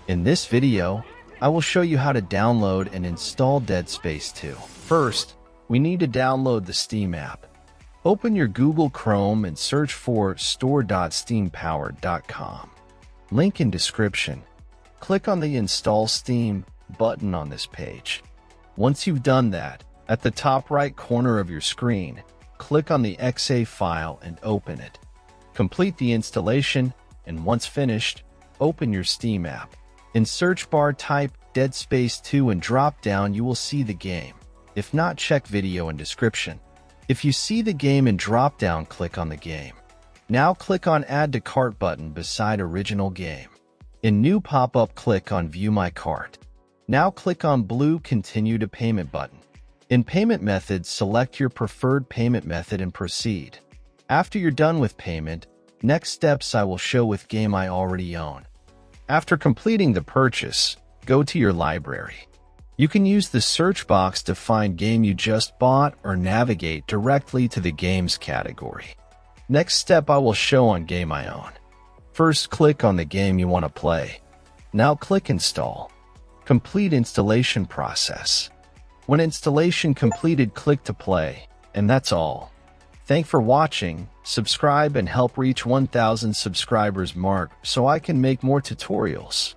In this video, I will show you how to download and install Dead Space 2. First, we need to download the Steam app. Open your Google Chrome and search for store.steampowered.com. Link in description. Click on the Install Steam button on this page. Once you've done that, at the top right corner of your screen, click on the .exe file and open it. Complete the installation, and once finished, open your Steam app. In search bar, type Dead Space 2 and drop down you will see the game. If not, check video in description. If you see the game in drop down, click on the game. Now click on Add to Cart button beside original game. In new pop-up, click on View My Cart. Now click on blue Continue to Payment button. In payment methods, select your preferred payment method and proceed. After you're done with payment, next steps I will show with game I already own. After completing the purchase, go to your library. You can use the search box to find game you just bought or navigate directly to the games category. Next step I will show on game I own. First, click on the game you want to play. Now click Install. Complete installation process. When installation completed, click to play, and that's all. Thanks for watching. Subscribe and help reach 1,000 subscribers mark so I can make more tutorials.